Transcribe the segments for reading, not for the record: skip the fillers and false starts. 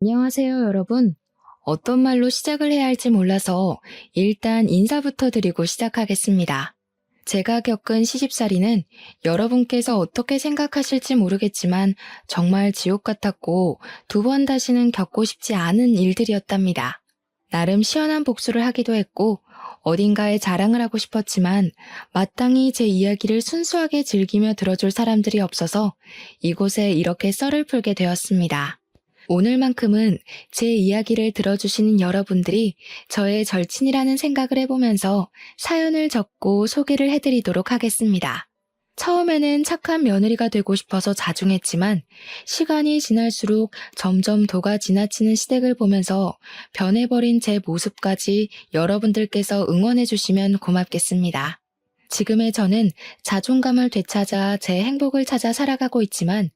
안녕하세요, 여러분. 어떤 말로 시작을 해야 할지 몰라서 일단 인사부터 드리고 시작하겠습니다. 제가 겪은 시집살이는 여러분께서 어떻게 생각하실지 모르겠지만 정말 지옥 같았고 2번 다시는 겪고 싶지 않은 일들이었답니다. 나름 시원한 복수를 하기도 했고 어딘가에 자랑을 하고 싶었지만 마땅히 제 이야기를 순수하게 즐기며 들어줄 사람들이 없어서 이곳에 이렇게 썰을 풀게 되었습니다. 오늘만큼은 제 이야기를 들어주시는 여러분들이 저의 절친이라는 생각을 해보면서 사연을 적고 소개를 해드리도록 하겠습니다. 처음에는 착한 며느리가 되고 싶어서 자중했지만 시간이 지날수록 점점 도가 지나치는 시댁을 보면서 변해버린 제 모습까지 여러분들께서 응원해주시면 고맙겠습니다. 지금의 저는 자존감을 되찾아 제 행복을 찾아 살아가고 있지만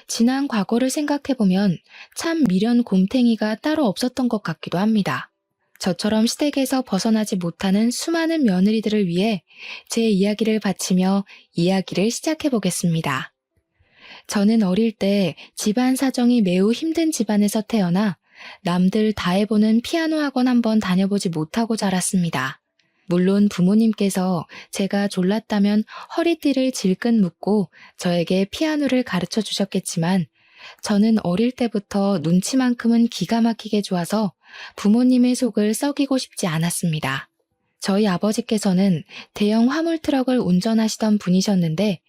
지난 과거를 생각해보면 참 미련 곰탱이가 따로 없었던 것 같기도 합니다. 저처럼 시댁에서 벗어나지 못하는 수많은 며느리들을 위해 제 이야기를 바치며 이야기를 시작해보겠습니다. 저는 어릴 때 집안 사정이 매우 힘든 집안에서 태어나 남들 다 해보는 피아노 학원 한번 다녀보지 못하고 자랐습니다. 물론 부모님께서 제가 졸랐다면 허리띠를 질끈 묶고 저에게 피아노를 가르쳐 주셨겠지만 저는 어릴 때부터 눈치만큼은 기가 막히게 좋아서 부모님의 속을 썩이고 싶지 않았습니다. 저희 아버지께서는 대형 화물 트럭을 운전하시던 분이셨는데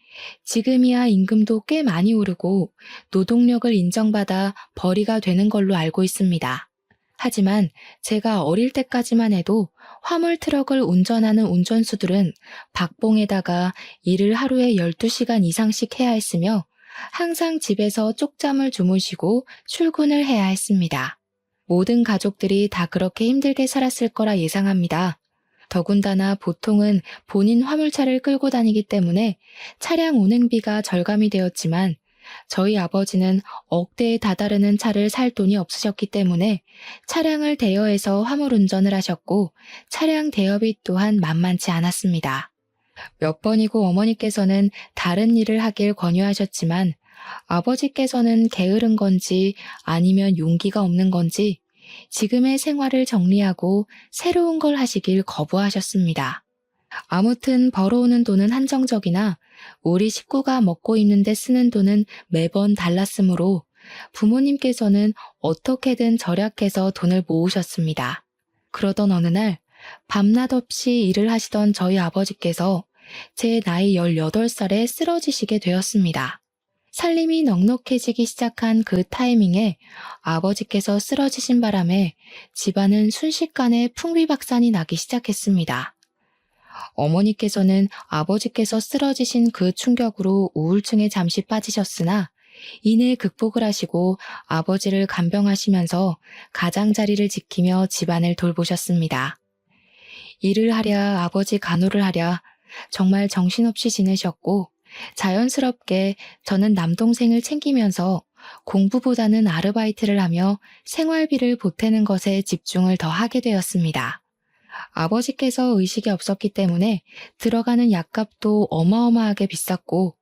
지금이야 임금도 꽤 많이 오르고 노동력을 인정받아 벌이가 되는 걸로 알고 있습니다. 하지만 제가 어릴 때까지만 해도 화물 트럭을 운전하는 운전수들은 박봉에다가 일을 하루에 12시간 이상씩 해야 했으며 항상 집에서 쪽잠을 주무시고 출근을 해야 했습니다. 모든 가족들이 다 그렇게 힘들게 살았을 거라 예상합니다. 더군다나 보통은 본인 화물차를 끌고 다니기 때문에 차량 운행비가 절감이 되었지만 저희 아버지는 억대에 다다르는 차를 살 돈이 없으셨기 때문에 차량을 대여해서 화물 운전을 하셨고 차량 대여비 또한 만만치 않았습니다. 몇 번이고 어머니께서는 다른 일을 하길 권유하셨지만 아버지께서는 게으른 건지 아니면 용기가 없는 건지 지금의 생활을 정리하고 새로운 걸 하시길 거부하셨습니다. 아무튼 벌어오는 돈은 한정적이나 우리 식구가 먹고 있는데 쓰는 돈은 매번 달랐으므로 부모님께서는 어떻게든 절약해서 돈을 모으셨습니다. 그러던 어느 날 밤낮 없이 일을 하시던 저희 아버지께서 제 나이 18살에 쓰러지시게 되었습니다. 살림이 넉넉해지기 시작한 그 타이밍에 아버지께서 쓰러지신 바람에 집안은 순식간에 풍비박산이 나기 시작했습니다. 어머니께서는 아버지께서 쓰러지신 그 충격으로 우울증에 잠시 빠지셨으나 이내 극복을 하시고 아버지를 간병하시면서 가장자리를 지키며 집안을 돌보셨습니다. 일을 하랴 아버지 간호를 하랴 정말 정신없이 지내셨고 자연스럽게 저는 남동생을 챙기면서 공부보다는 아르바이트를 하며 생활비를 보태는 것에 집중을 더 하게 되었습니다. 아버지께서 의식이 없었기 때문에 들어가는 약값도 어마어마하게 비쌌고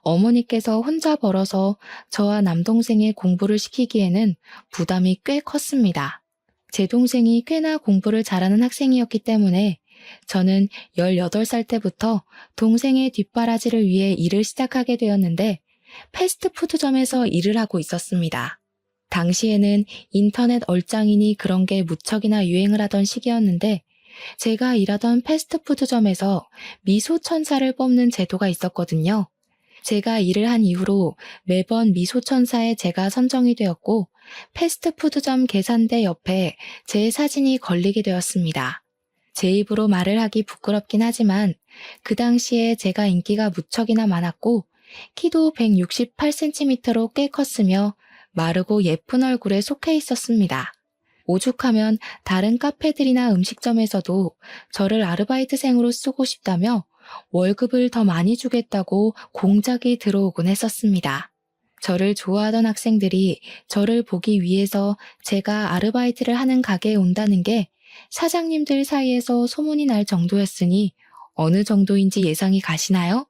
어머니께서 혼자 벌어서 저와 남동생의 공부를 시키기에는 부담이 꽤 컸습니다. 제 동생이 꽤나 공부를 잘하는 학생이었기 때문에 저는 18살 때부터 동생의 뒷바라지를 위해 일을 시작하게 되었는데 패스트푸드점에서 일을 하고 있었습니다. 당시에는 인터넷 얼짱이니 그런 게 무척이나 유행을 하던 시기였는데 제가 일하던 패스트푸드점에서 미소천사를 뽑는 제도가 있었거든요. 제가 일을 한 이후로 매번 미소천사에 제가 선정이 되었고 패스트푸드점 계산대 옆에 제 사진이 걸리게 되었습니다. 제 입으로 말을 하기 부끄럽긴 하지만 그 당시에 제가 인기가 무척이나 많았고 키도 168cm로 꽤 컸으며 마르고 예쁜 얼굴에 속해 있었습니다. 오죽하면 다른 카페들이나 음식점에서도 저를 아르바이트생으로 쓰고 싶다며 월급을 더 많이 주겠다고 공작이 들어오곤 했었습니다. 저를 좋아하던 학생들이 저를 보기 위해서 제가 아르바이트를 하는 가게에 온다는 게 사장님들 사이에서 소문이 날 정도였으니 어느 정도인지 예상이 가시나요?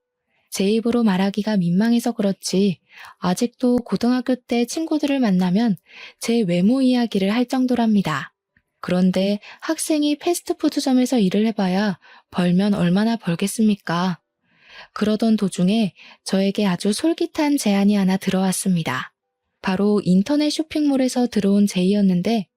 제 입으로 말하기가 민망해서 그렇지 아직도 고등학교 때 친구들을 만나면 제 외모 이야기를 할 정도랍니다. 그런데 학생이 패스트푸드점에서 일을 해봐야 벌면 얼마나 벌겠습니까? 그러던 도중에 저에게 아주 솔깃한 제안이 하나 들어왔습니다. 바로 인터넷 쇼핑몰에서 들어온 제의였는데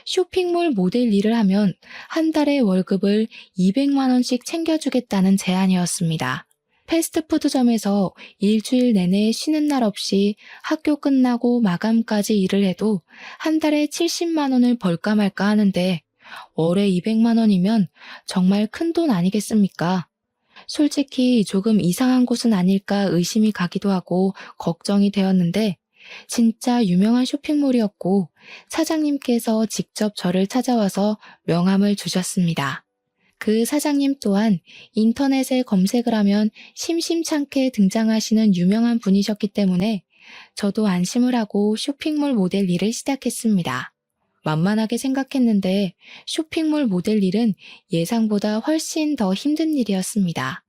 쇼핑몰 모델 일을 하면 한 달에 월급을 200만 원씩 챙겨주겠다는 제안이었습니다. 패스트푸드점에서 일주일 내내 쉬는 날 없이 학교 끝나고 마감까지 일을 해도 한 달에 70만 원을 벌까 말까 하는데 월에 200만 원이면 정말 큰 돈 아니겠습니까? 솔직히 조금 이상한 곳은 아닐까 의심이 가기도 하고 걱정이 되었는데 진짜 유명한 쇼핑몰이었고 사장님께서 직접 저를 찾아와서 명함을 주셨습니다. 그 사장님 또한 인터넷에 검색을 하면 심심찮게 등장하시는 유명한 분이셨기 때문에 저도 안심을 하고 쇼핑몰 모델 일을 시작했습니다. 만만하게 생각했는데 쇼핑몰 모델 일은 예상보다 훨씬 더 힘든 일이었습니다.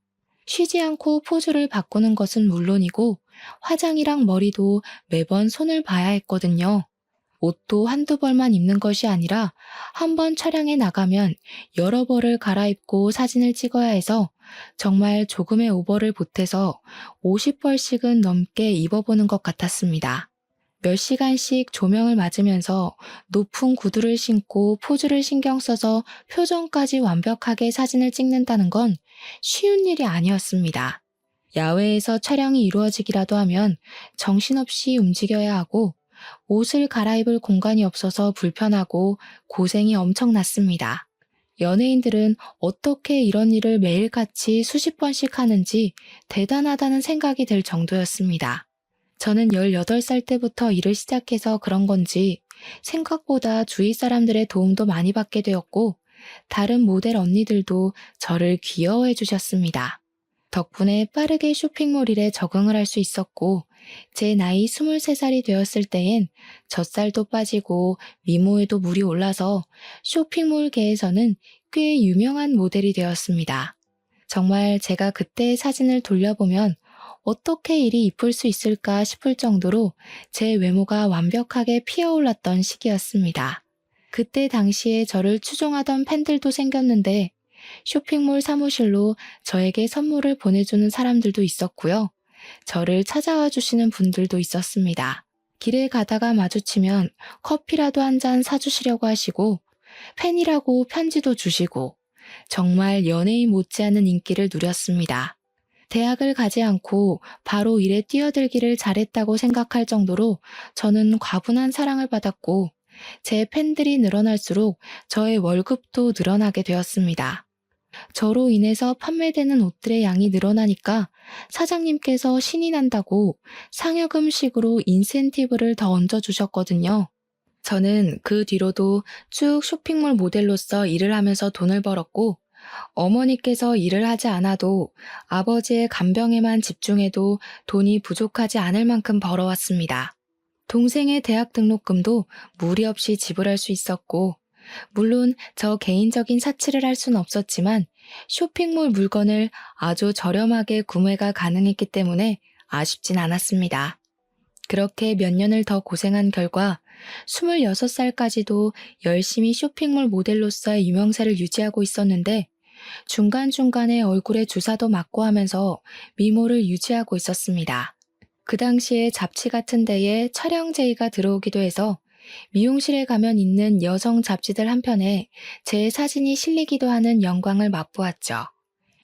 쉬지 않고 포즈를 바꾸는 것은 물론이고 화장이랑 머리도 매번 손을 봐야 했거든요. 옷도 한두 벌만 입는 것이 아니라 한 번 촬영에 나가면 여러 벌을 갈아입고 사진을 찍어야 해서 정말 조금의 오버를 보태서 50벌씩은 넘게 입어보는 것 같았습니다. 몇 시간씩 조명을 맞으면서 높은 구두를 신고 포즈를 신경 써서 표정까지 완벽하게 사진을 찍는다는 건 쉬운 일이 아니었습니다. 야외에서 촬영이 이루어지기라도 하면 정신없이 움직여야 하고 옷을 갈아입을 공간이 없어서 불편하고 고생이 엄청났습니다. 연예인들은 어떻게 이런 일을 매일같이 수십 번씩 하는지 대단하다는 생각이 들 정도였습니다. 저는 18살 때부터 일을 시작해서 그런 건지 생각보다 주위 사람들의 도움도 많이 받게 되었고 다른 모델 언니들도 저를 귀여워해 주셨습니다. 덕분에 빠르게 쇼핑몰 일에 적응을 할 수 있었고 제 나이 23살이 되었을 때엔 젖살도 빠지고 미모에도 물이 올라서 쇼핑몰계에서는 꽤 유명한 모델이 되었습니다. 정말 제가 그때의 사진을 돌려보면 어떻게 일이 이쁠 수 있을까 싶을 정도로 제 외모가 완벽하게 피어올랐던 시기였습니다. 그때 당시에 저를 추종하던 팬들도 생겼는데 쇼핑몰 사무실로 저에게 선물을 보내주는 사람들도 있었고요. 저를 찾아와 주시는 분들도 있었습니다. 길에 가다가 마주치면 커피라도 한 잔 사주시려고 하시고 팬이라고 편지도 주시고 정말 연예인 못지않은 인기를 누렸습니다. 대학을 가지 않고 바로 일에 뛰어들기를 잘했다고 생각할 정도로 저는 과분한 사랑을 받았고 제 팬들이 늘어날수록 저의 월급도 늘어나게 되었습니다. 저로 인해서 판매되는 옷들의 양이 늘어나니까 사장님께서 신이 난다고 상여금식으로 인센티브를 더 얹어주셨거든요. 저는 그 뒤로도 쭉 쇼핑몰 모델로서 일을 하면서 돈을 벌었고 어머니께서 일을 하지 않아도 아버지의 간병에만 집중해도 돈이 부족하지 않을 만큼 벌어왔습니다. 동생의 대학 등록금도 무리 없이 지불할 수 있었고 물론 저 개인적인 사치를 할 수는 없었지만 쇼핑몰 물건을 아주 저렴하게 구매가 가능했기 때문에 아쉽진 않았습니다. 그렇게 몇 년을 더 고생한 결과 26살까지도 열심히 쇼핑몰 모델로서의 유명세를 유지하고 있었는데 중간중간에 얼굴에 주사도 맞고 하면서 미모를 유지하고 있었습니다. 그 당시에 잡지 같은 데에 촬영 제의가 들어오기도 해서 미용실에 가면 있는 여성 잡지들 한편에 제 사진이 실리기도 하는 영광을 맛보았죠.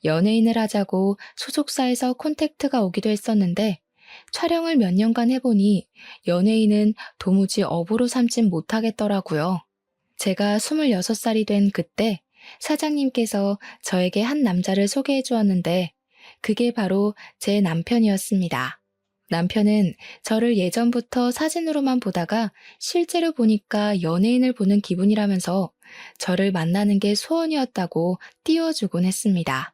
연예인을 하자고 소속사에서 콘택트가 오기도 했었는데 촬영을 몇 년간 해보니 연예인은 도무지 업으로 삼진 못하겠더라고요. 제가 26살이 된 그때 사장님께서 저에게 한 남자를 소개해 주었는데 그게 바로 제 남편이었습니다. 남편은 저를 예전부터 사진으로만 보다가 실제로 보니까 연예인을 보는 기분이라면서 저를 만나는 게 소원이었다고 띄워주곤 했습니다.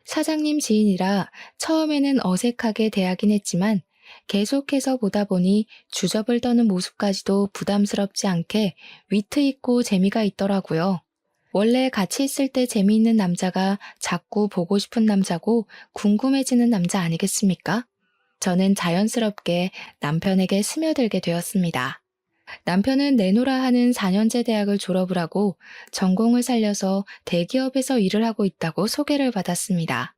사장님 지인이라 처음에는 어색하게 대하긴 했지만 계속해서 보다 보니 주접을 떠는 모습까지도 부담스럽지 않게 위트 있고 재미가 있더라고요. 원래 같이 있을 때 재미있는 남자가 자꾸 보고 싶은 남자고 궁금해지는 남자 아니겠습니까? 저는 자연스럽게 남편에게 스며들게 되었습니다. 남편은 내노라 하는 4년제 대학을 졸업을 하고 전공을 살려서 대기업에서 일을 하고 있다고 소개를 받았습니다.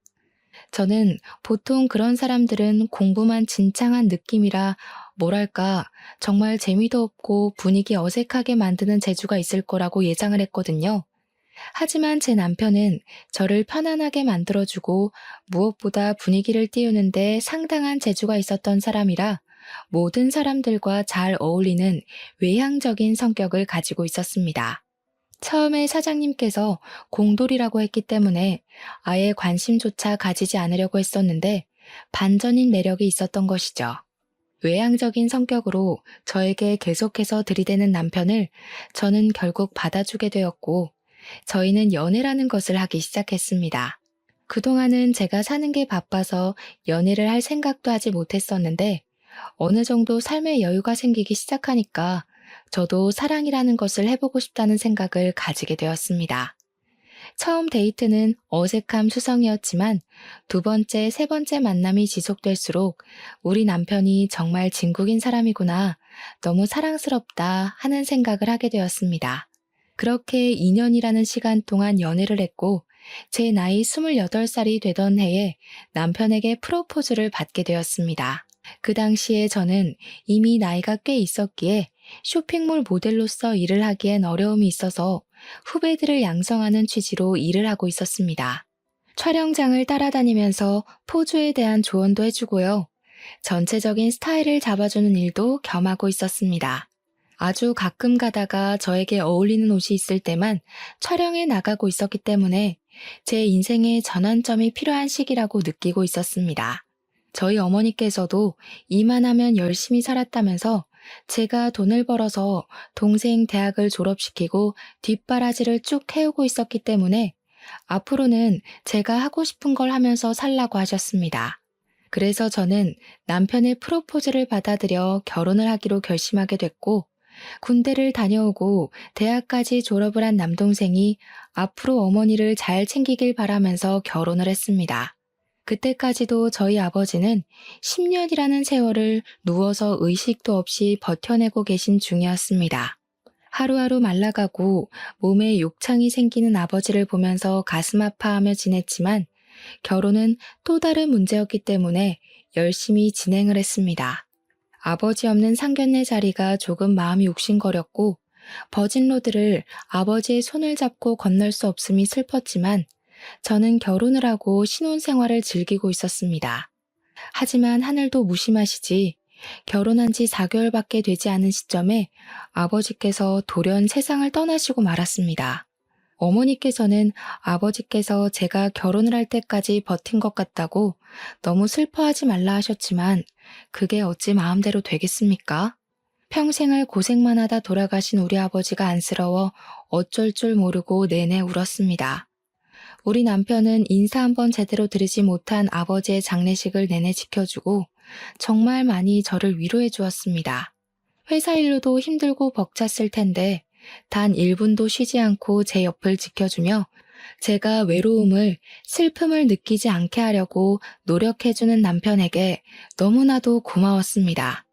저는 보통 그런 사람들은 공부만 진창한 느낌이라 뭐랄까 정말 재미도 없고 분위기 어색하게 만드는 재주가 있을 거라고 예상을 했거든요. 하지만 제 남편은 저를 편안하게 만들어주고 무엇보다 분위기를 띄우는데 상당한 재주가 있었던 사람이라 모든 사람들과 잘 어울리는 외향적인 성격을 가지고 있었습니다. 처음에 사장님께서 공돌이라고 했기 때문에 아예 관심조차 가지지 않으려고 했었는데 반전인 매력이 있었던 것이죠. 외향적인 성격으로 저에게 계속해서 들이대는 남편을 저는 결국 받아주게 되었고 저희는 연애라는 것을 하기 시작했습니다. 그동안은 제가 사는 게 바빠서 연애를 할 생각도 하지 못했었는데 어느 정도 삶의 여유가 생기기 시작하니까 저도 사랑이라는 것을 해보고 싶다는 생각을 가지게 되었습니다. 처음 데이트는 어색함 수성이었지만 두 번째, 세 번째 만남이 지속될수록 우리 남편이 정말 진국인 사람이구나, 너무 사랑스럽다 하는 생각을 하게 되었습니다. 그렇게 2년이라는 시간 동안 연애를 했고 제 나이 28살이 되던 해에 남편에게 프로포즈를 받게 되었습니다. 그 당시에 저는 이미 나이가 꽤 있었기에 쇼핑몰 모델로서 일을 하기엔 어려움이 있어서 후배들을 양성하는 취지로 일을 하고 있었습니다. 촬영장을 따라다니면서 포즈에 대한 조언도 해주고요. 전체적인 스타일을 잡아주는 일도 겸하고 있었습니다. 아주 가끔 가다가 저에게 어울리는 옷이 있을 때만 촬영에 나가고 있었기 때문에 제 인생의 전환점이 필요한 시기라고 느끼고 있었습니다. 저희 어머니께서도 이만하면 열심히 살았다면서 제가 돈을 벌어서 동생 대학을 졸업시키고 뒷바라지를 쭉 해오고 있었기 때문에 앞으로는 제가 하고 싶은 걸 하면서 살라고 하셨습니다. 그래서 저는 남편의 프로포즈를 받아들여 결혼을 하기로 결심하게 됐고 군대를 다녀오고 대학까지 졸업을 한 남동생이 앞으로 어머니를 잘 챙기길 바라면서 결혼을 했습니다. 그때까지도 저희 아버지는 10년이라는 세월을 누워서 의식도 없이 버텨내고 계신 중이었습니다. 하루하루 말라가고 몸에 욕창이 생기는 아버지를 보면서 가슴 아파하며 지냈지만 결혼은 또 다른 문제였기 때문에 열심히 진행을 했습니다. 아버지 없는 상견례 자리가 조금 마음이 욱신거렸고 버진로드를 아버지의 손을 잡고 건널 수 없음이 슬펐지만 저는 결혼을 하고 신혼생활을 즐기고 있었습니다. 하지만 하늘도 무심하시지 결혼한 지 4개월밖에 되지 않은 시점에 아버지께서 돌연 세상을 떠나시고 말았습니다. 어머니께서는 아버지께서 제가 결혼을 할 때까지 버틴 것 같다고 너무 슬퍼하지 말라 하셨지만 그게 어찌 마음대로 되겠습니까? 평생을 고생만 하다 돌아가신 우리 아버지가 안쓰러워 어쩔 줄 모르고 내내 울었습니다. 우리 남편은 인사 한번 제대로 드리지 못한 아버지의 장례식을 내내 지켜주고 정말 많이 저를 위로해 주었습니다. 회사 일로도 힘들고 벅찼을 텐데 단 1분도 쉬지 않고 제 옆을 지켜주며 제가 외로움을, 슬픔을 느끼지 않게 하려고 노력해주는 남편에게 너무나도 고마웠습니다.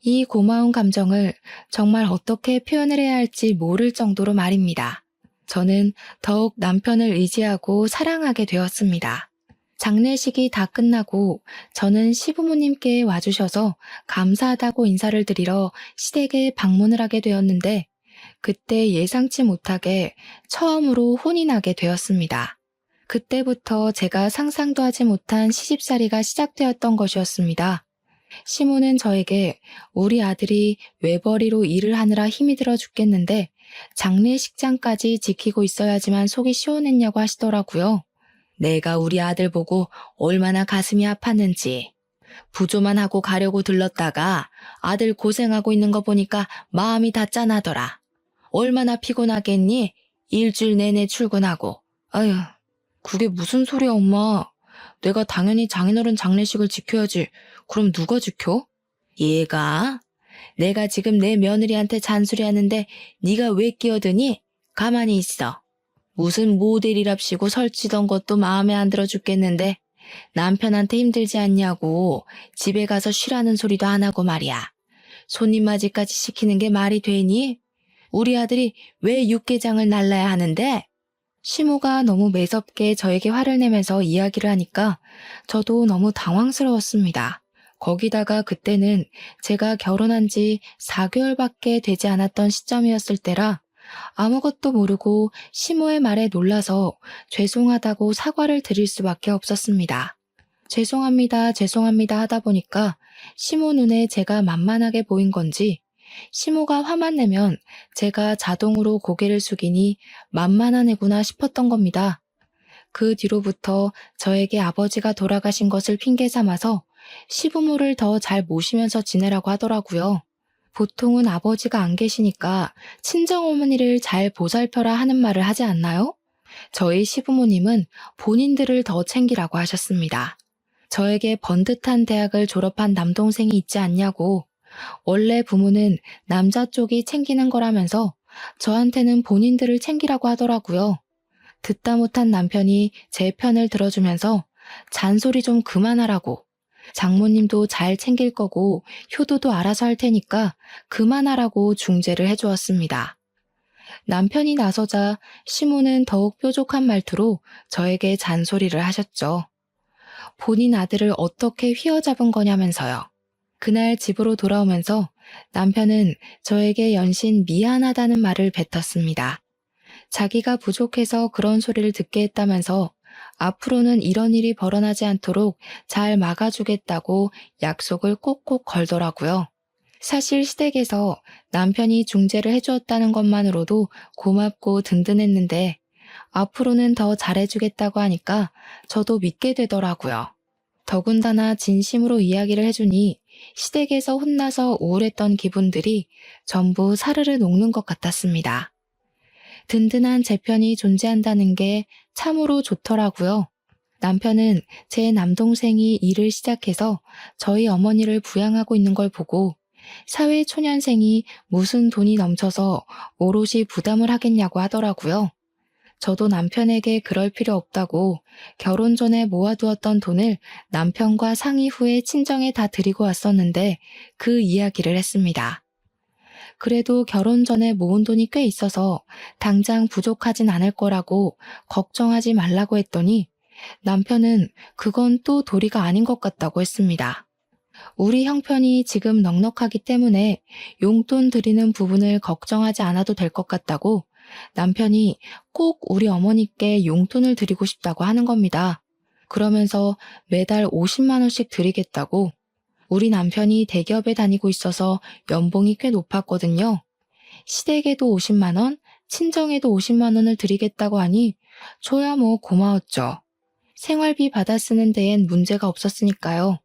이 고마운 감정을 정말 어떻게 표현을 해야 할지 모를 정도로 말입니다. 저는 더욱 남편을 의지하고 사랑하게 되었습니다. 장례식이 다 끝나고 저는 시부모님께 와주셔서 감사하다고 인사를 드리러 시댁에 방문을 하게 되었는데 그때 예상치 못하게 처음으로 혼이 나게 되었습니다. 그때부터 제가 상상도 하지 못한 시집살이가 시작되었던 것이었습니다. 시모는 저에게 우리 아들이 외벌이로 일을 하느라 힘이 들어 죽겠는데 장례식장까지 지키고 있어야지만 속이 시원했냐고 하시더라고요. 내가 우리 아들 보고 얼마나 가슴이 아팠는지. 부조만 하고 가려고 들렀다가 아들 고생하고 있는 거 보니까 마음이 다 짠하더라. 얼마나 피곤하겠니? 일주일 내내 출근하고. 아휴, 그게 무슨 소리야 엄마. 내가 당연히 장인어른 장례식을 지켜야지. 그럼 누가 지켜? 얘가? 내가 지금 내 며느리한테 잔소리하는데 네가 왜 끼어드니? 가만히 있어. 무슨 모델이랍시고 설치던 것도 마음에 안 들어 죽겠는데 남편한테 힘들지 않냐고 집에 가서 쉬라는 소리도 안 하고 말이야. 손님 맞이까지 시키는 게 말이 되니? 우리 아들이 왜 육개장을 날라야 하는데? 시모가 너무 매섭게 저에게 화를 내면서 이야기를 하니까 저도 너무 당황스러웠습니다. 거기다가 그때는 제가 결혼한 지 4개월밖에 되지 않았던 시점이었을 때라 아무것도 모르고 시모의 말에 놀라서 죄송하다고 사과를 드릴 수밖에 없었습니다. 죄송합니다, 죄송합니다 하다 보니까 시모 눈에 제가 만만하게 보인 건지 시모가 화만 내면 제가 자동으로 고개를 숙이니 만만한 애구나 싶었던 겁니다. 그 뒤로부터 저에게 아버지가 돌아가신 것을 핑계 삼아서 시부모를 더 잘 모시면서 지내라고 하더라고요. 보통은 아버지가 안 계시니까 친정어머니를 잘 보살펴라 하는 말을 하지 않나요? 저희 시부모님은 본인들을 더 챙기라고 하셨습니다. 저에게 번듯한 대학을 졸업한 남동생이 있지 않냐고, 원래 부모는 남자 쪽이 챙기는 거라면서 저한테는 본인들을 챙기라고 하더라고요. 듣다 못한 남편이 제 편을 들어주면서 잔소리 좀 그만하라고, 장모님도 잘 챙길 거고 효도도 알아서 할 테니까 그만하라고 중재를 해주었습니다. 남편이 나서자 시모는 더욱 뾰족한 말투로 저에게 잔소리를 하셨죠. 본인 아들을 어떻게 휘어잡은 거냐면서요. 그날 집으로 돌아오면서 남편은 저에게 연신 미안하다는 말을 뱉었습니다. 자기가 부족해서 그런 소리를 듣게 했다면서 앞으로는 이런 일이 벌어나지 않도록 잘 막아주겠다고 약속을 꼭꼭 걸더라고요. 사실 시댁에서 남편이 중재를 해주었다는 것만으로도 고맙고 든든했는데 앞으로는 더 잘해주겠다고 하니까 저도 믿게 되더라고요. 더군다나 진심으로 이야기를 해주니 시댁에서 혼나서 우울했던 기분들이 전부 사르르 녹는 것 같았습니다. 든든한 제 편이 존재한다는 게 참으로 좋더라고요. 남편은 제 남동생이 일을 시작해서 저희 어머니를 부양하고 있는 걸 보고 사회초년생이 무슨 돈이 넘쳐서 오롯이 부담을 하겠냐고 하더라고요. 저도 남편에게 그럴 필요 없다고 결혼 전에 모아두었던 돈을 남편과 상의 후에 친정에 다 드리고 왔었는데 그 이야기를 했습니다. 그래도 결혼 전에 모은 돈이 꽤 있어서 당장 부족하진 않을 거라고 걱정하지 말라고 했더니 남편은 그건 또 도리가 아닌 것 같다고 했습니다. 우리 형편이 지금 넉넉하기 때문에 용돈 드리는 부분을 걱정하지 않아도 될 것 같다고 남편이 꼭 우리 어머니께 용돈을 드리고 싶다고 하는 겁니다. 그러면서 매달 50만 원씩 드리겠다고. 우리 남편이 대기업에 다니고 있어서 연봉이 꽤 높았거든요. 시댁에도 50만 원, 친정에도 50만 원을 드리겠다고 하니 저야 뭐 고마웠죠. 생활비 받아 쓰는 데엔 문제가 없었으니까요.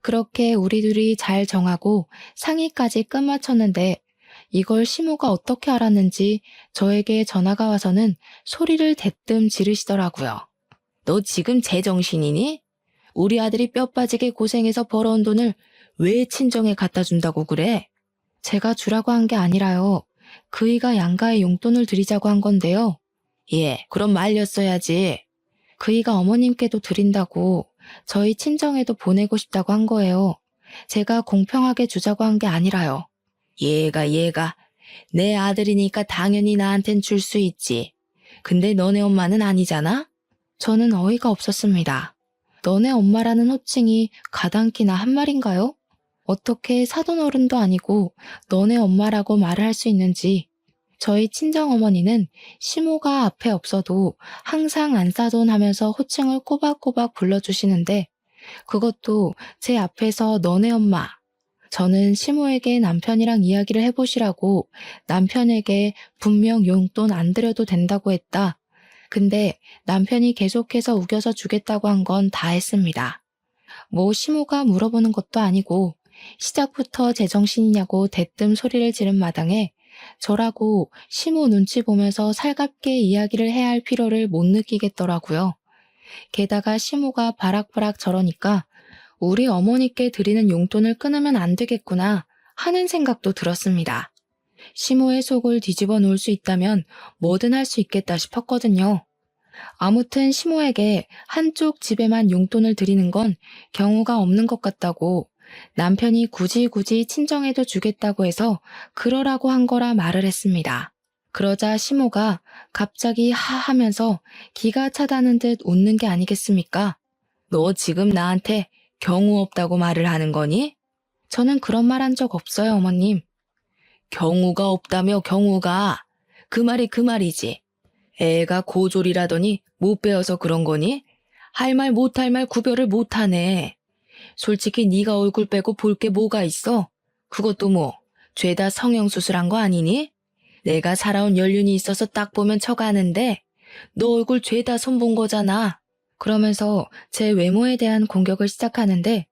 그렇게 우리 둘이 잘 정하고 상의까지 끝마쳤는데 이걸 시모가 어떻게 알았는지 저에게 전화가 와서는 소리를 대뜸 지르시더라고요. 너 지금 제정신이니? 우리 아들이 뼈 빠지게 고생해서 벌어온 돈을 왜 친정에 갖다 준다고 그래? 제가 주라고 한 게 아니라요. 그이가 양가에 용돈을 드리자고 한 건데요. 예, 그럼 말렸어야지. 그이가 어머님께도 드린다고 저희 친정에도 보내고 싶다고 한 거예요. 제가 공평하게 주자고 한 게 아니라요. 얘가 내 아들이니까 당연히 나한텐 줄 수 있지. 근데 너네 엄마는 아니잖아? 저는 어이가 없었습니다. 너네 엄마라는 호칭이 가당키나 한 말인가요? 어떻게 사돈어른도 아니고 너네 엄마라고 말을 할 수 있는지. 저희 친정어머니는 시모가 앞에 없어도 항상 안사돈 하면서 호칭을 꼬박꼬박 불러주시는데 그것도 제 앞에서 너네 엄마. 저는 시모에게 남편이랑 이야기를 해보시라고 남편에게 분명 용돈 안 드려도 된다고 했다. 근데 남편이 계속해서 우겨서 주겠다고 한 건 다 했습니다. 뭐 시모가 물어보는 것도 아니고 시작부터 제정신이냐고 대뜸 소리를 지른 마당에 저라고 시모 눈치 보면서 살갑게 이야기를 해야 할 필요를 못 느끼겠더라고요. 게다가 시모가 바락바락 저러니까 우리 어머니께 드리는 용돈을 끊으면 안 되겠구나 하는 생각도 들었습니다. 시모의 속을 뒤집어 놓을 수 있다면 뭐든 할 수 있겠다 싶었거든요. 아무튼 시모에게 한쪽 집에만 용돈을 드리는 건 경우가 없는 것 같다고 남편이 굳이 친정에도 주겠다고 해서 그러라고 한 거라 말을 했습니다. 그러자 시모가 갑자기 하하면서 기가 차다는 듯 웃는 게 아니겠습니까? 너 지금 나한테 경우 없다고 말을 하는 거니? 저는 그런 말 한 적 없어요, 어머님. 경우가 없다며 경우가. 그 말이 그 말이지. 애가 고졸이라더니 못 배워서 그런 거니? 할 말 못할 말 구별을 못하네. 솔직히 네가 얼굴 빼고 볼 게 뭐가 있어? 그것도 뭐 죄다 성형수술한 거 아니니? 내가 살아온 연륜이 있어서 딱 보면 척아는데 너 얼굴 죄다 손본 거잖아. 그러면서 제 외모에 대한 공격을 시작하는데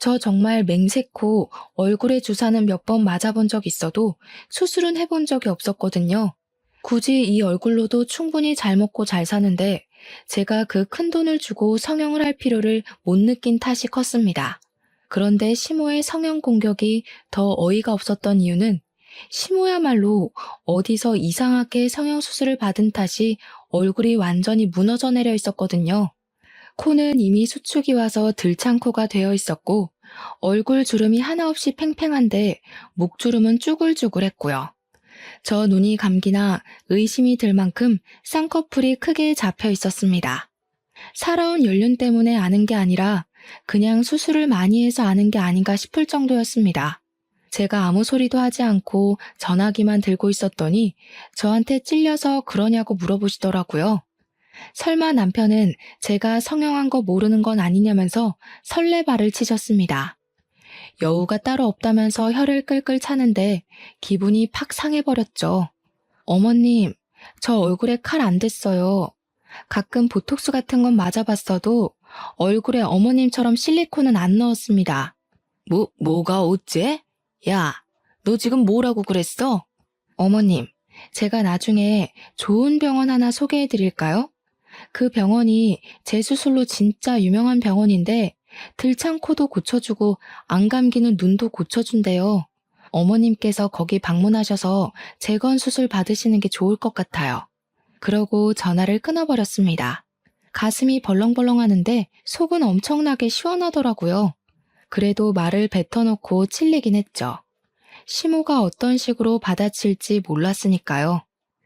저 정말 맹세코 얼굴에 주사는 몇 번 맞아본 적 있어도 수술은 해본 적이 없었거든요. 굳이 이 얼굴로도 충분히 잘 먹고 잘 사는데 제가 그 큰 돈을 주고 성형을 할 필요를 못 느낀 탓이 컸습니다. 그런데 시모의 성형 공격이 더 어이가 없었던 이유는 시모야말로 어디서 이상하게 성형수술을 받은 탓이 얼굴이 완전히 무너져 내려 있었거든요. 코는 이미 수축이 와서 들창코가 되어 있었고 얼굴 주름이 하나 없이 팽팽한데 목주름은 쭈글쭈글했고요. 저 눈이 감기나 의심이 들 만큼 쌍꺼풀이 크게 잡혀 있었습니다. 살아온 연륜 때문에 아는 게 아니라 그냥 수술을 많이 해서 아는 게 아닌가 싶을 정도였습니다. 제가 아무 소리도 하지 않고 전화기만 들고 있었더니 저한테 찔려서 그러냐고 물어보시더라고요. 설마 남편은 제가 성형한 거 모르는 건 아니냐면서 설레발을 치셨습니다. 여우가 따로 없다면서 혀를 끌끌 차는데 기분이 팍 상해버렸죠. 어머님, 저 얼굴에 칼 안 댔어요. 가끔 보톡스 같은 건 맞아봤어도 얼굴에 어머님처럼 실리콘은 안 넣었습니다. 뭐가 어째? 야, 너 지금 뭐라고 그랬어? 어머님, 제가 나중에 좋은 병원 하나 소개해드릴까요? 그 병원이 제 수술로 진짜 유명한 병원인데 들창코도 고쳐주고 안 감기는 눈도 고쳐준대요. 어머님께서 거기 방문하셔서 재건 수술 받으시는 게 좋을 것 같아요. 그러고 전화를 끊어버렸습니다. 가슴이 벌렁벌렁 하는데 속은 엄청나게 시원하더라고요. 그래도 말을 뱉어놓고 찔리긴 했죠. 시모가 어떤 식으로 받아칠지 몰랐으니까요.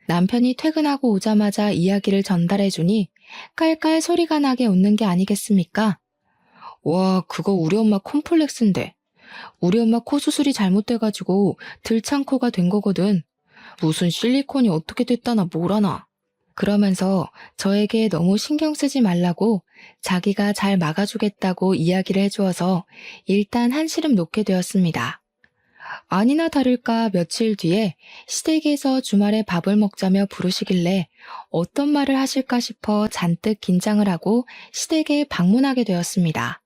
남편이 퇴근하고 오자마자 이야기를 전달해주니 깔깔 소리가 나게 웃는 게 아니겠습니까? 와, 그거 우리 엄마 콤플렉스인데. 우리 엄마 코 수술이 잘못돼가지고 들창코가 된 거거든. 무슨 실리콘이 어떻게 됐다나 뭐라나. 그러면서 저에게 너무 신경 쓰지 말라고 자기가 잘 막아주겠다고 이야기를 해주어서 일단 한시름 놓게 되었습니다. 아니나 다를까 며칠 뒤에 시댁에서 주말에 밥을 먹자며 부르시길래 어떤 말을 하실까 싶어 잔뜩 긴장을 하고 시댁에 방문하게 되었습니다.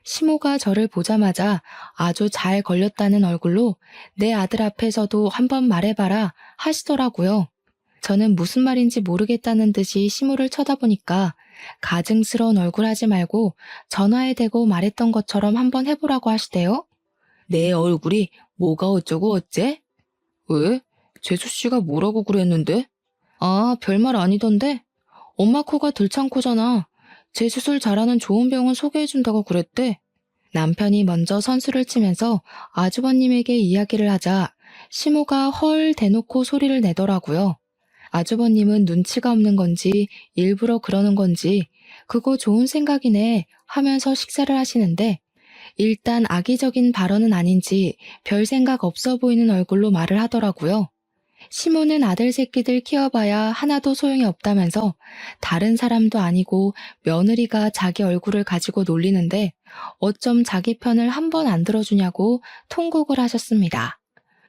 시모가 저를 보자마자 아주 잘 걸렸다는 얼굴로 내 아들 앞에서도 한번 말해봐라 하시더라고요. 저는 무슨 말인지 모르겠다는 듯이 시모를 쳐다보니까 가증스러운 얼굴 하지 말고 전화에 대고 말했던 것처럼 한번 해보라고 하시대요. 내 얼굴이 뭐가 어쩌고 어째? 왜? 재수씨가 뭐라고 그랬는데? 아, 별말 아니던데? 엄마 코가 들창코잖아. 재수술 잘하는 좋은 병원 소개해준다고 그랬대. 남편이 먼저 선수를 치면서 아주버님에게 이야기를 하자 시모가 헐 대놓고 소리를 내더라고요. 아주버님은 눈치가 없는 건지 일부러 그러는 건지 그거 좋은 생각이네 하면서 식사를 하시는데 일단 악의적인 발언은 아닌지 별 생각 없어 보이는 얼굴로 말을 하더라고요. 시모는 아들 새끼들 키워봐야 하나도 소용이 없다면서 다른 사람도 아니고 며느리가 자기 얼굴을 가지고 놀리는데 어쩜 자기 편을 한 번 안 들어주냐고 통곡을 하셨습니다.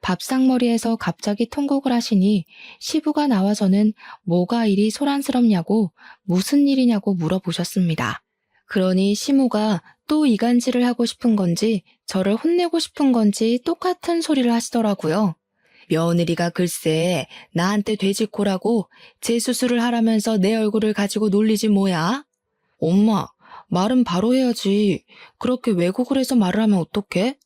밥상머리에서 갑자기 통곡을 하시니 시부가 나와서는 뭐가 이리 소란스럽냐고 무슨 일이냐고 물어보셨습니다. 그러니 시모가 또 이간질을 하고 싶은 건지 저를 혼내고 싶은 건지 똑같은 소리를 하시더라고요. 며느리가 글쎄 나한테 돼지코라고 재수술을 하라면서 내 얼굴을 가지고 놀리지 뭐야? 엄마, 말은 바로 해야지. 그렇게 왜곡을 해서 말을 하면 어떡해?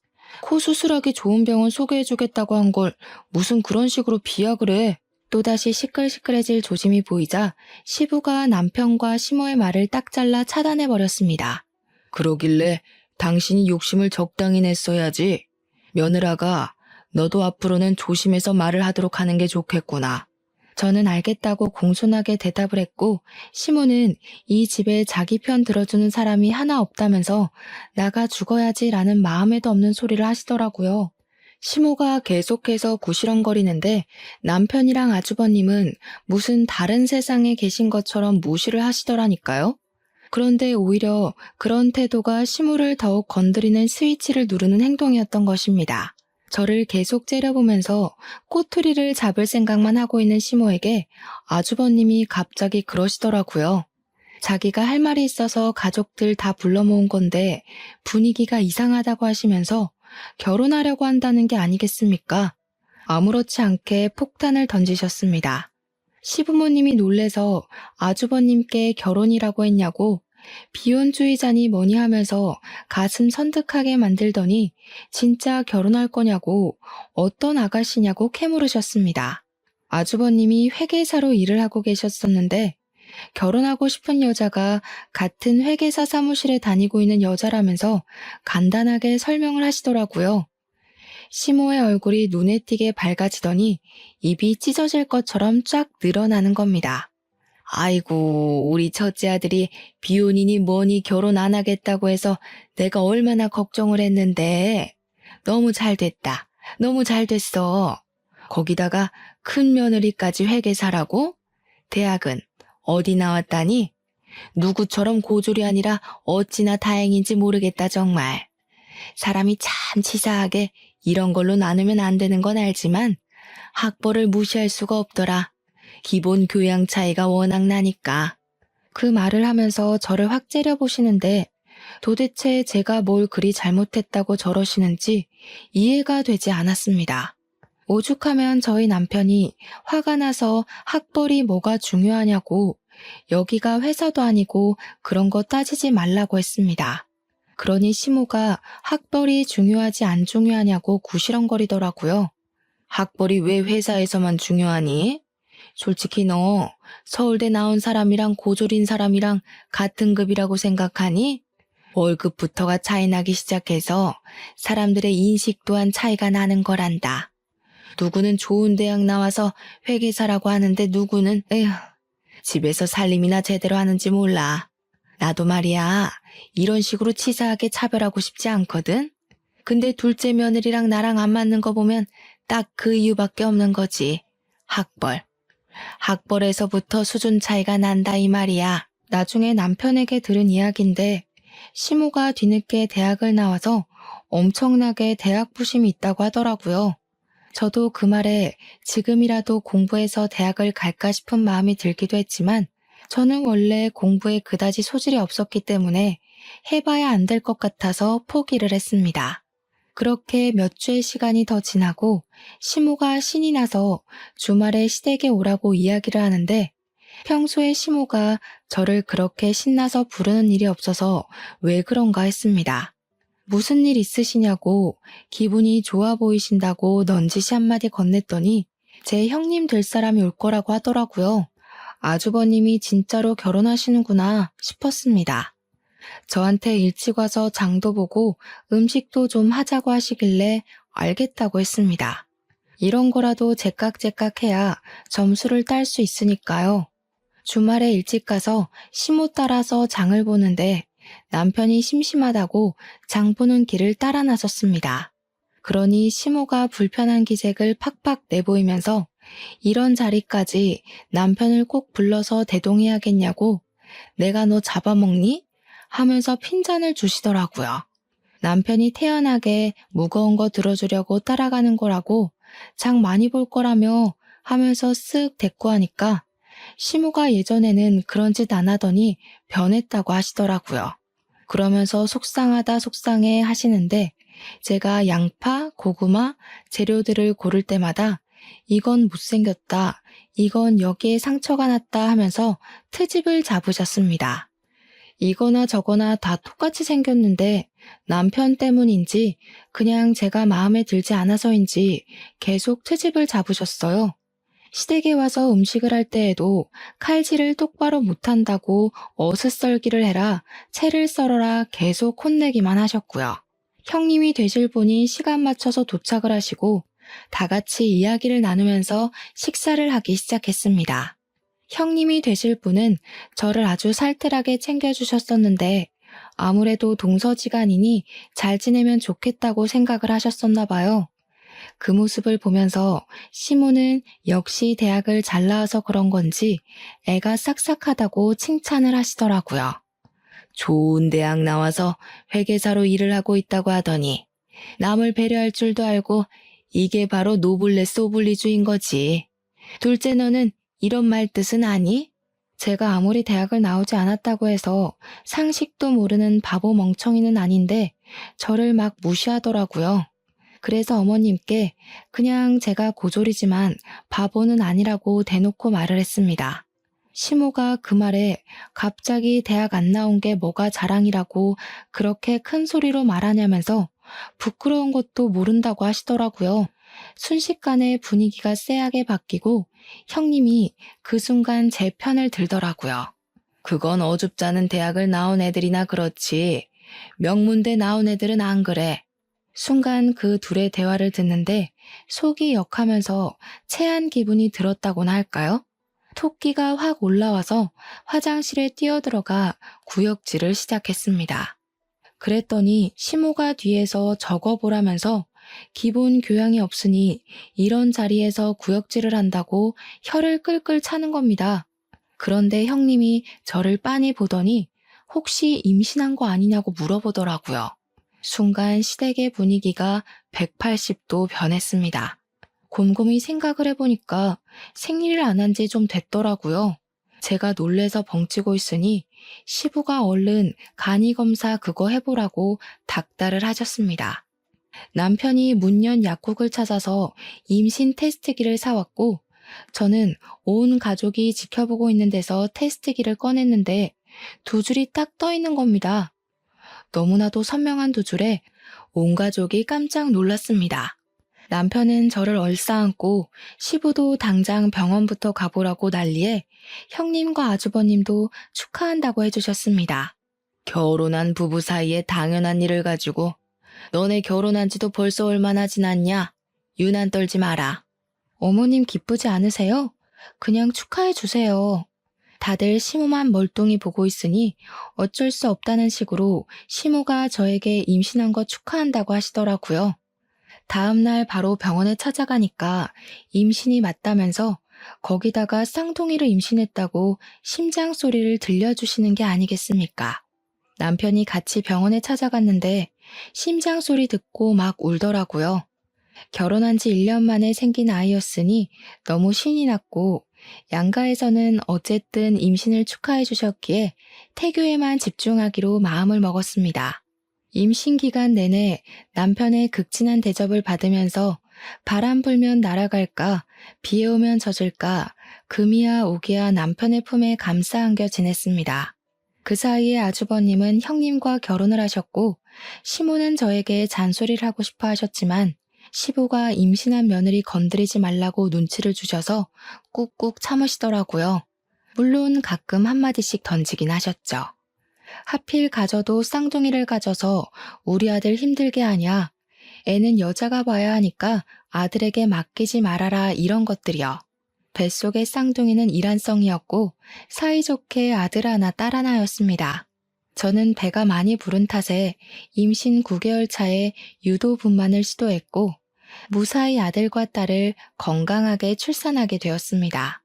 코 수술하기 좋은 병원 소개해주겠다고 한 걸 무슨 그런 식으로 비약을 해. 또다시 시끌시끌해질 조짐이 보이자 시부가 남편과 시모의 말을 딱 잘라 차단해버렸습니다. 그러길래 당신이 욕심을 적당히 냈어야지. 며느라가 너도 앞으로는 조심해서 말을 하도록 하는 게 좋겠구나. 저는 알겠다고 공손하게 대답을 했고 시모는 이 집에 자기 편 들어주는 사람이 하나 없다면서 나가 죽어야지라는 마음에도 없는 소리를 하시더라고요. 시모가 계속해서 구시렁거리는데 남편이랑 아주버님은 무슨 다른 세상에 계신 것처럼 무시를 하시더라니까요. 그런데 오히려 그런 태도가 시모를 더욱 건드리는 스위치를 누르는 행동이었던 것입니다. 저를 계속 째려보면서 꼬투리를 잡을 생각만 하고 있는 시모에게 아주버님이 갑자기 그러시더라고요. 자기가 할 말이 있어서 가족들 다 불러 모은 건데 분위기가 이상하다고 하시면서 결혼하려고 한다는 게 아니겠습니까? 아무렇지 않게 폭탄을 던지셨습니다. 시부모님이 놀래서 아주버님께 결혼이라고 했냐고 비혼주의자니 뭐니 하면서 가슴 선득하게 만들더니 진짜 결혼할 거냐고 어떤 아가씨냐고 캐물으셨습니다. 아주버님이 회계사로 일을 하고 계셨었는데 결혼하고 싶은 여자가 같은 회계사 사무실에 다니고 있는 여자라면서 간단하게 설명을 하시더라고요. 시모의 얼굴이 눈에 띄게 밝아지더니 입이 찢어질 것처럼 쫙 늘어나는 겁니다. 아이고, 우리 첫째 아들이 비혼이니 뭐니 결혼 안 하겠다고 해서 내가 얼마나 걱정을 했는데 너무 잘 됐다. 너무 잘 됐어. 거기다가 큰 며느리까지 회계사라고? 대학은 어디 나왔다니? 누구처럼 고졸이 아니라 어찌나 다행인지 모르겠다 정말. 사람이 참 치사하게 이런 걸로 나누면 안 되는 건 알지만 학벌을 무시할 수가 없더라. 기본 교양 차이가 워낙 나니까. 그 말을 하면서 저를 확 째려보시는데 도대체 제가 뭘 그리 잘못했다고 저러시는지 이해가 되지 않았습니다. 오죽하면 저희 남편이 화가 나서 학벌이 뭐가 중요하냐고 여기가 회사도 아니고 그런 거 따지지 말라고 했습니다. 그러니 시모가 학벌이 중요하지 안 중요하냐고 구시렁거리더라고요. 학벌이 왜 회사에서만 중요하니? 솔직히 너 서울대 나온 사람이랑 고졸인 사람이랑 같은 급이라고 생각하니? 월급부터가 차이 나기 시작해서 사람들의 인식 또한 차이가 나는 거란다. 누구는 좋은 대학 나와서 회계사라고 하는데 누구는 에휴 집에서 살림이나 제대로 하는지 몰라. 나도 말이야 이런 식으로 치사하게 차별하고 싶지 않거든. 근데 둘째 며느리랑 나랑 안 맞는 거 보면 딱 그 이유밖에 없는 거지. 학벌. 학벌에서부터 수준 차이가 난다 이 말이야. 나중에 남편에게 들은 이야기인데 시모가 뒤늦게 대학을 나와서 엄청나게 대학 부심이 있다고 하더라고요. 저도 그 말에 지금이라도 공부해서 대학을 갈까 싶은 마음이 들기도 했지만 저는 원래 공부에 그다지 소질이 없었기 때문에 해봐야 안 될 것 같아서 포기를 했습니다. 그렇게 몇 주의 시간이 더 지나고 시모가 신이 나서 주말에 시댁에 오라고 이야기를 하는데 평소에 시모가 저를 그렇게 신나서 부르는 일이 없어서 왜 그런가 했습니다. 무슨 일 있으시냐고 기분이 좋아 보이신다고 넌지시 한마디 건넸더니 제 형님 될 사람이 올 거라고 하더라고요. 아주버님이 진짜로 결혼하시는구나 싶었습니다. 저한테 일찍 와서 장도 보고 음식도 좀 하자고 하시길래 알겠다고 했습니다. 이런 거라도 제깍제깍 해야 점수를 딸 수 있으니까요. 주말에 일찍 가서 시모 따라서 장을 보는데 남편이 심심하다고 장 보는 길을 따라 나섰습니다. 그러니 시모가 불편한 기색을 팍팍 내보이면서 이런 자리까지 남편을 꼭 불러서 대동해야겠냐고 내가 너 잡아먹니? 하면서 핀잔을 주시더라고요. 남편이 태연하게 무거운 거 들어주려고 따라가는 거라고 장 많이 볼 거라며 하면서 쓱 대꾸하니까 시모가 예전에는 그런 짓 안 하더니 변했다고 하시더라고요. 그러면서 속상하다 속상해 하시는데 제가 양파, 고구마, 재료들을 고를 때마다 이건 못생겼다, 이건 여기에 상처가 났다 하면서 트집을 잡으셨습니다. 이거나 저거나 다 똑같이 생겼는데 남편 때문인지 그냥 제가 마음에 들지 않아서인지 계속 트집을 잡으셨어요. 시댁에 와서 음식을 할 때에도 칼질을 똑바로 못한다고 어슷썰기를 해라, 채를 썰어라 계속 혼내기만 하셨고요. 형님이 되실 분이 시간 맞춰서 도착을 하시고 다 같이 이야기를 나누면서 식사를 하기 시작했습니다. 형님이 되실 분은 저를 아주 살뜰하게 챙겨주셨었는데 아무래도 동서지간이니 잘 지내면 좋겠다고 생각을 하셨었나 봐요. 그 모습을 보면서 시모는 역시 대학을 잘 나와서 그런 건지 애가 싹싹하다고 칭찬을 하시더라고요. 좋은 대학 나와서 회계사로 일을 하고 있다고 하더니 남을 배려할 줄도 알고 이게 바로 노블레스 오블리주인 거지. 둘째 너는 이런 말 뜻은 아니? 제가 아무리 대학을 나오지 않았다고 해서 상식도 모르는 바보 멍청이는 아닌데 저를 막 무시하더라고요. 그래서 어머님께 그냥 제가 고졸이지만 바보는 아니라고 대놓고 말을 했습니다. 시모가 그 말에 갑자기 대학 안 나온 게 뭐가 자랑이라고 그렇게 큰 소리로 말하냐면서 부끄러운 것도 모른다고 하시더라고요. 순식간에 분위기가 쎄하게 바뀌고 형님이 그 순간 제 편을 들더라고요. 그건 어줍잖은 대학을 나온 애들이나 그렇지. 명문대 나온 애들은 안 그래. 순간 그 둘의 대화를 듣는데 속이 역하면서 체한 기분이 들었다고나 할까요? 토끼가 확 올라와서 화장실에 뛰어들어가 구역질을 시작했습니다. 그랬더니 시모가 뒤에서 적어보라면서 기본 교양이 없으니 이런 자리에서 구역질을 한다고 혀를 끌끌 차는 겁니다. 그런데 형님이 저를 빤히 보더니 혹시 임신한 거 아니냐고 물어보더라고요. 순간 시댁의 분위기가 180도 변했습니다. 곰곰이 생각을 해보니까 생리를 안 한 지 좀 됐더라고요. 제가 놀래서 벙찌고 있으니 시부가 얼른 간이검사 그거 해보라고 닥달을 하셨습니다. 남편이 문연 약국을 찾아서 임신 테스트기를 사왔고 저는 온 가족이 지켜보고 있는 데서 테스트기를 꺼냈는데 두 줄이 딱 떠 있는 겁니다. 너무나도 선명한 두 줄에 온 가족이 깜짝 놀랐습니다. 남편은 저를 얼싸안고 시부도 당장 병원부터 가보라고 난리에 형님과 아주버님도 축하한다고 해주셨습니다. 결혼한 부부 사이에 당연한 일을 가지고 너네 결혼한 지도 벌써 얼마나 지났냐? 유난 떨지 마라. 어머님 기쁘지 않으세요? 그냥 축하해 주세요. 다들 시모만 멀뚱히 보고 있으니 어쩔 수 없다는 식으로 시모가 저에게 임신한 거 축하한다고 하시더라고요. 다음날 바로 병원에 찾아가니까 임신이 맞다면서 거기다가 쌍둥이를 임신했다고 심장 소리를 들려주시는 게 아니겠습니까? 남편이 같이 병원에 찾아갔는데 심장 소리 듣고 막 울더라고요. 결혼한 지 1년 만에 생긴 아이였으니 너무 신이 났고 양가에서는 어쨌든 임신을 축하해 주셨기에 태교에만 집중하기로 마음을 먹었습니다. 임신 기간 내내 남편의 극진한 대접을 받으면서 바람 불면 날아갈까, 비 오면 젖을까, 금이야 오기야 남편의 품에 감싸 안겨 지냈습니다. 그 사이에 아주버님은 형님과 결혼을 하셨고 시모는 저에게 잔소리를 하고 싶어 하셨지만 시부가 임신한 며느리 건드리지 말라고 눈치를 주셔서 꾹꾹 참으시더라고요. 물론 가끔 한마디씩 던지긴 하셨죠. 하필 가져도 쌍둥이를 가져서 우리 아들 힘들게 하냐. 애는 여자가 봐야 하니까 아들에게 맡기지 말아라 이런 것들이요. 뱃속의 쌍둥이는 일란성이었고 사이좋게 아들 하나 딸 하나였습니다. 저는 배가 많이 부른 탓에 임신 9개월 차에 유도 분만을 시도했고 무사히 아들과 딸을 건강하게 출산하게 되었습니다.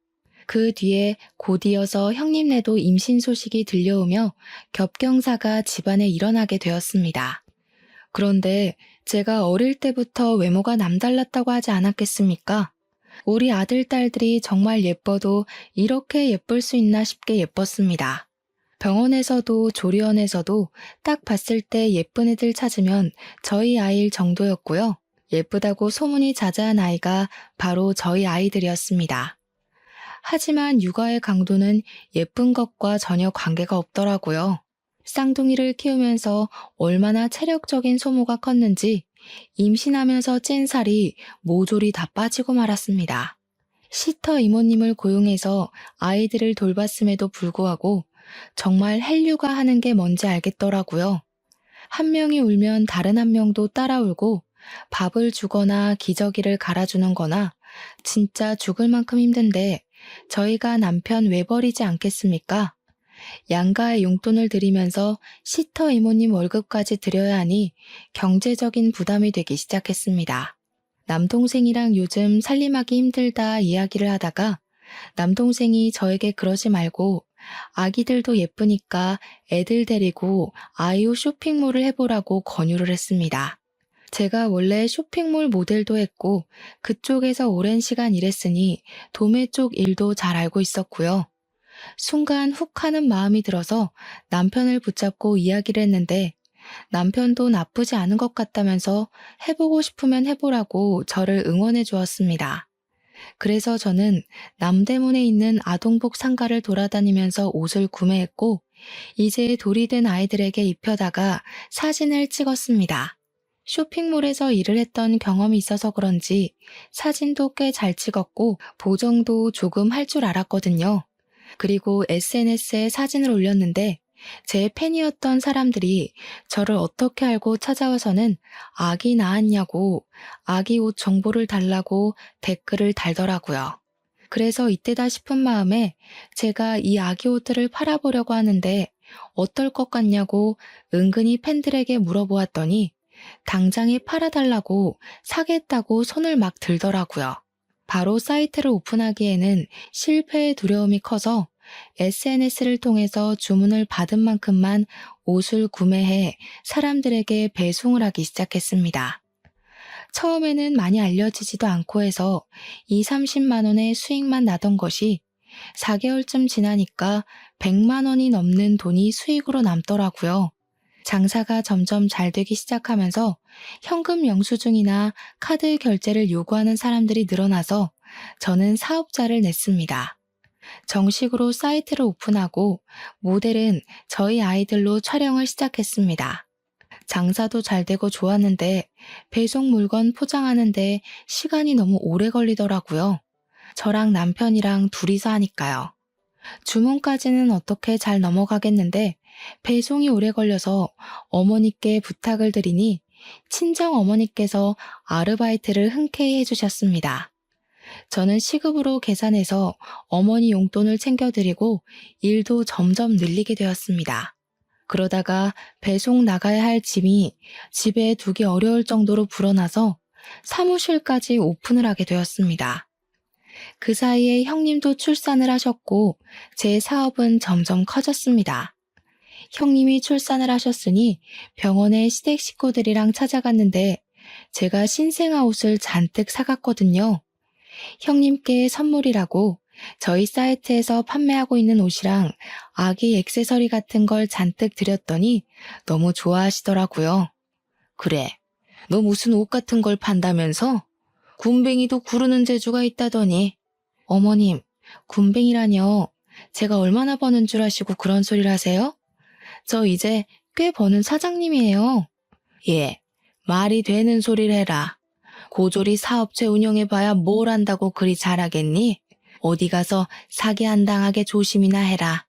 그 뒤에 곧이어서 형님네도 임신 소식이 들려오며 겹경사가 집안에 일어나게 되었습니다. 그런데 제가 어릴 때부터 외모가 남달랐다고 하지 않았겠습니까? 우리 아들, 딸들이 정말 예뻐도 이렇게 예쁠 수 있나 싶게 예뻤습니다. 병원에서도 조리원에서도 딱 봤을 때 예쁜 애들 찾으면 저희 아이일 정도였고요. 예쁘다고 소문이 자자한 아이가 바로 저희 아이들이었습니다. 하지만 육아의 강도는 예쁜 것과 전혀 관계가 없더라고요. 쌍둥이를 키우면서 얼마나 체력적인 소모가 컸는지 임신하면서 찐 살이 모조리 다 빠지고 말았습니다. 시터 이모님을 고용해서 아이들을 돌봤음에도 불구하고 정말 헬류가 하는 게 뭔지 알겠더라고요. 한 명이 울면 다른 한 명도 따라 울고 밥을 주거나 기저귀를 갈아주는 거나 진짜 죽을 만큼 힘든데 저희가 남편 왜 버리지 않겠습니까? 양가의 용돈을 드리면서 시터 이모님 월급까지 드려야 하니 경제적인 부담이 되기 시작했습니다. 남동생이랑 요즘 살림하기 힘들다 이야기를 하다가 남동생이 저에게 그러지 말고 아기들도 예쁘니까 애들 데리고 아이오 쇼핑몰을 해보라고 권유를 했습니다. 제가 원래 쇼핑몰 모델도 했고 그쪽에서 오랜 시간 일했으니 도매 쪽 일도 잘 알고 있었고요. 순간 훅 하는 마음이 들어서 남편을 붙잡고 이야기를 했는데 남편도 나쁘지 않은 것 같다면서 해보고 싶으면 해보라고 저를 응원해 주었습니다. 그래서 저는 남대문에 있는 아동복 상가를 돌아다니면서 옷을 구매했고 이제 돌이 된 아이들에게 입혀다가 사진을 찍었습니다. 쇼핑몰에서 일을 했던 경험이 있어서 그런지 사진도 꽤 잘 찍었고 보정도 조금 할 줄 알았거든요. 그리고 SNS에 사진을 올렸는데 제 팬이었던 사람들이 저를 어떻게 알고 찾아와서는 아기 낳았냐고 아기 옷 정보를 달라고 댓글을 달더라고요. 그래서 이때다 싶은 마음에 제가 이 아기 옷들을 팔아보려고 하는데 어떨 것 같냐고 은근히 팬들에게 물어보았더니 당장에 팔아달라고 사겠다고 손을 막 들더라고요. 바로 사이트를 오픈하기에는 실패의 두려움이 커서 SNS를 통해서 주문을 받은 만큼만 옷을 구매해 사람들에게 배송을 하기 시작했습니다. 처음에는 많이 알려지지도 않고 해서 2, 30만 원의 수익만 나던 것이 4개월쯤 지나니까 100만 원이 넘는 돈이 수익으로 남더라고요. 장사가 점점 잘 되기 시작하면서 현금 영수증이나 카드 결제를 요구하는 사람들이 늘어나서 저는 사업자를 냈습니다. 정식으로 사이트를 오픈하고 모델은 저희 아이들로 촬영을 시작했습니다. 장사도 잘 되고 좋았는데 배송 물건 포장하는데 시간이 너무 오래 걸리더라고요. 저랑 남편이랑 둘이서 하니까요. 주문까지는 어떻게 잘 넘어가겠는데 배송이 오래 걸려서 어머니께 부탁을 드리니 친정 어머니께서 아르바이트를 흔쾌히 해주셨습니다. 저는 시급으로 계산해서 어머니 용돈을 챙겨드리고 일도 점점 늘리게 되었습니다. 그러다가 배송 나가야 할 짐이 집에 두기 어려울 정도로 불어나서 사무실까지 오픈을 하게 되었습니다. 그 사이에 형님도 출산을 하셨고 제 사업은 점점 커졌습니다. 형님이 출산을 하셨으니 병원에 시댁 식구들이랑 찾아갔는데 제가 신생아 옷을 잔뜩 사갔거든요. 형님께 선물이라고 저희 사이트에서 판매하고 있는 옷이랑 아기 액세서리 같은 걸 잔뜩 드렸더니 너무 좋아하시더라고요. 그래, 너 무슨 옷 같은 걸 판다면서? 군뱅이도 구르는 재주가 있다더니. 어머님, 군뱅이라뇨. 제가 얼마나 버는 줄 아시고 그런 소리를 하세요? 저 이제 꽤 버는 사장님이에요. 예, 말이 되는 소리를 해라. 고졸이 사업체 운영해봐야 뭘 안다고 그리 잘하겠니? 어디 가서 사기 안 당하게 조심이나 해라.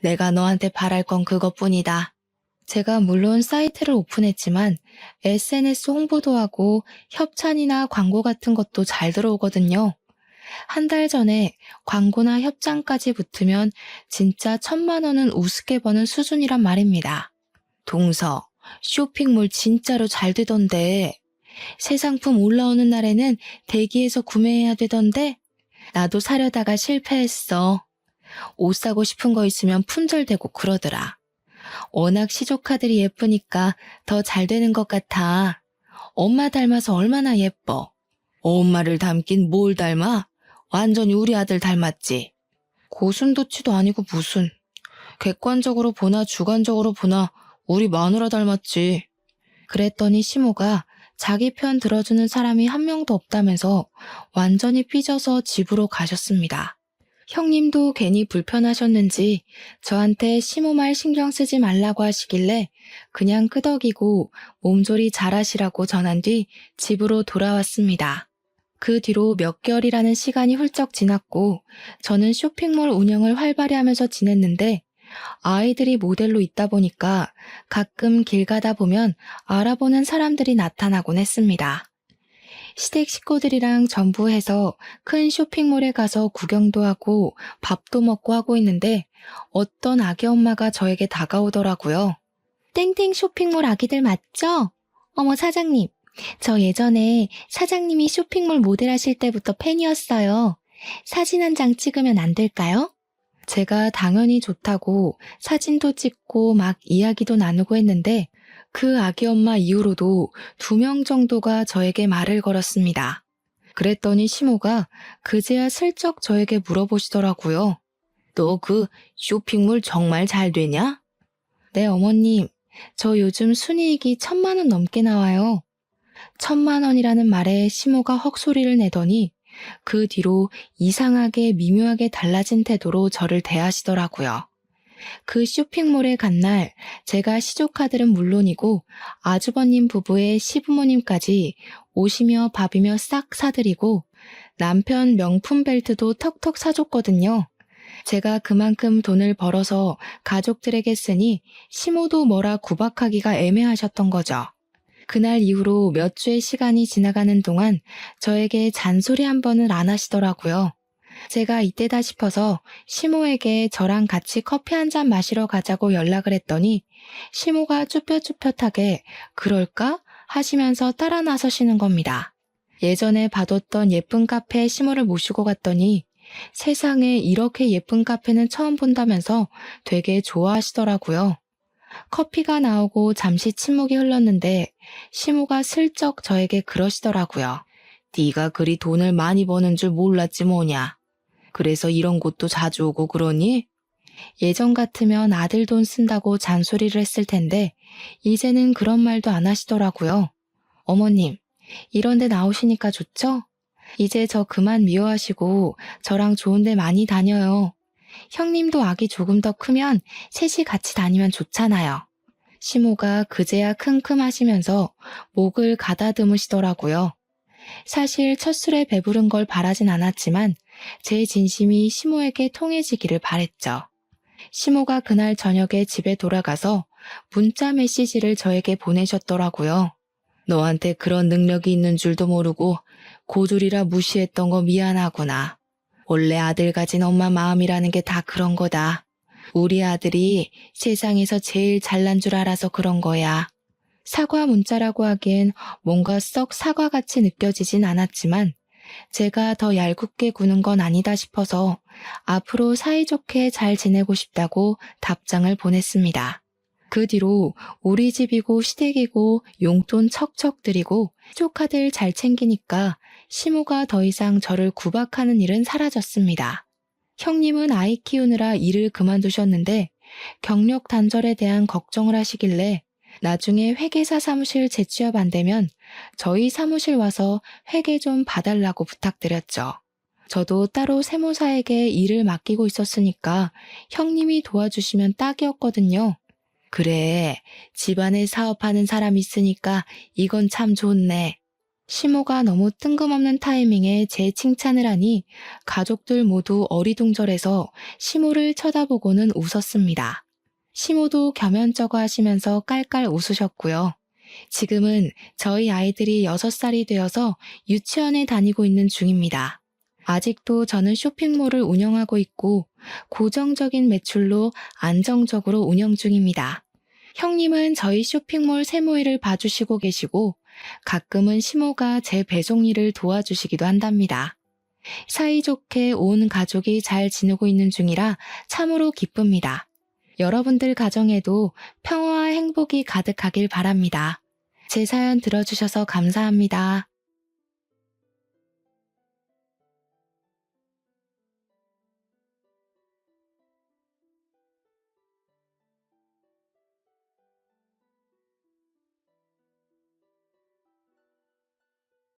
내가 너한테 바랄 건 그것뿐이다. 제가 물론 사이트를 오픈했지만 SNS 홍보도 하고 협찬이나 광고 같은 것도 잘 들어오거든요. 한 달 전에 광고나 협찬까지 붙으면 진짜 1,000만 원은 우습게 버는 수준이란 말입니다. 동서, 쇼핑몰 진짜로 잘 되던데. 새 상품 올라오는 날에는 대기해서 구매해야 되던데 나도 사려다가 실패했어. 옷 사고 싶은 거 있으면 품절되고 그러더라. 워낙 시조카들이 예쁘니까 더 잘 되는 것 같아. 엄마 닮아서 얼마나 예뻐. 엄마를 닮긴 뭘 닮아? 완전히 우리 아들 닮았지. 고슴도치도 아니고 무슨. 객관적으로 보나 주관적으로 보나 우리 마누라 닮았지. 그랬더니 시모가 자기 편 들어주는 사람이 한 명도 없다면서 완전히 삐져서 집으로 가셨습니다. 형님도 괜히 불편하셨는지 저한테 시모 말 신경 쓰지 말라고 하시길래 그냥 끄덕이고 몸조리 잘하시라고 전한 뒤 집으로 돌아왔습니다. 그 뒤로 몇 개월이라는 시간이 훌쩍 지났고 저는 쇼핑몰 운영을 활발히 하면서 지냈는데 아이들이 모델로 있다 보니까 가끔 길 가다 보면 알아보는 사람들이 나타나곤 했습니다. 시댁 식구들이랑 전부 해서 큰 쇼핑몰에 가서 구경도 하고 밥도 먹고 하고 있는데 어떤 아기 엄마가 저에게 다가오더라고요. 땡땡 쇼핑몰 아기들 맞죠? 어머 사장님, 저 예전에 사장님이 쇼핑몰 모델 하실 때부터 팬이었어요. 사진 한 장 찍으면 안 될까요? 제가 당연히 좋다고 사진도 찍고 막 이야기도 나누고 했는데 그 아기 엄마 이후로도 2명 정도가 저에게 말을 걸었습니다. 그랬더니 시모가 그제야 슬쩍 저에게 물어보시더라고요. 너 그 쇼핑몰 정말 잘 되냐? 네, 어머님. 저 요즘 순이익이 1,000만 원 넘게 나와요. 1,000만 원이라는 말에 시모가 헉소리를 내더니 그 뒤로 이상하게 미묘하게 달라진 태도로 저를 대하시더라고요. 그 쇼핑몰에 간 날 제가 시조카들은 물론이고 아주버님 부부의 시부모님까지 옷이며 밥이며 싹 사드리고 남편 명품 벨트도 턱턱 사줬거든요. 제가 그만큼 돈을 벌어서 가족들에게 쓰니 시모도 뭐라 구박하기가 애매하셨던 거죠. 그날 이후로 몇 주의 시간이 지나가는 동안 저에게 잔소리 한 번은 안 하시더라고요. 제가 이때다 싶어서 시모에게 저랑 같이 커피 한 잔 마시러 가자고 연락을 했더니 시모가 쭈뼛쭈뼛하게 그럴까? 하시면서 따라 나서시는 겁니다. 예전에 봐뒀던 예쁜 카페에 시모를 모시고 갔더니 세상에 이렇게 예쁜 카페는 처음 본다면서 되게 좋아하시더라고요. 커피가 나오고 잠시 침묵이 흘렀는데 시모가 슬쩍 저에게 그러시더라고요. 네가 그리 돈을 많이 버는 줄 몰랐지 뭐냐. 그래서 이런 곳도 자주 오고 그러니? 예전 같으면 아들 돈 쓴다고 잔소리를 했을 텐데 이제는 그런 말도 안 하시더라고요. 어머님, 이런 데 나오시니까 좋죠? 이제 저 그만 미워하시고 저랑 좋은 데 많이 다녀요. 형님도 아기 조금 더 크면 셋이 같이 다니면 좋잖아요. 시모가 그제야 킁킁하시면서 목을 가다듬으시더라고요. 사실 첫 술에 배부른 걸 바라진 않았지만 제 진심이 시모에게 통해지기를 바랬죠. 시모가 그날 저녁에 집에 돌아가서 문자 메시지를 저에게 보내셨더라고요. 너한테 그런 능력이 있는 줄도 모르고 고졸이라 무시했던 거 미안하구나. 원래 아들 가진 엄마 마음이라는 게 다 그런 거다. 우리 아들이 세상에서 제일 잘난 줄 알아서 그런 거야. 사과 문자라고 하기엔 뭔가 썩 사과같이 느껴지진 않았지만 제가 더 얄궂게 구는 건 아니다 싶어서 앞으로 사이좋게 잘 지내고 싶다고 답장을 보냈습니다. 그 뒤로 우리 집이고 시댁이고 용돈 척척 드리고 조카들 잘 챙기니까 시모가 더 이상 저를 구박하는 일은 사라졌습니다. 형님은 아이 키우느라 일을 그만두셨는데 경력 단절에 대한 걱정을 하시길래 나중에 회계사 사무실 재취업 안 되면 저희 사무실 와서 회계 좀 봐달라고 부탁드렸죠. 저도 따로 세무사에게 일을 맡기고 있었으니까 형님이 도와주시면 딱이었거든요. 그래, 집안에 사업하는 사람 있으니까 이건 참 좋네. 시모가 너무 뜬금없는 타이밍에 제 칭찬을 하니 가족들 모두 어리둥절해서 시모를 쳐다보고는 웃었습니다. 시모도 겸연쩍어 하시면서 깔깔 웃으셨고요. 지금은 저희 아이들이 6살이 되어서 유치원에 다니고 있는 중입니다. 아직도 저는 쇼핑몰을 운영하고 있고 고정적인 매출로 안정적으로 운영 중입니다. 형님은 저희 쇼핑몰 세무일을 봐주시고 계시고 가끔은 시모가 제 배송 일을 도와주시기도 한답니다. 사이좋게 온 가족이 잘 지내고 있는 중이라 참으로 기쁩니다. 여러분들 가정에도 평화와 행복이 가득하길 바랍니다. 제 사연 들어주셔서 감사합니다.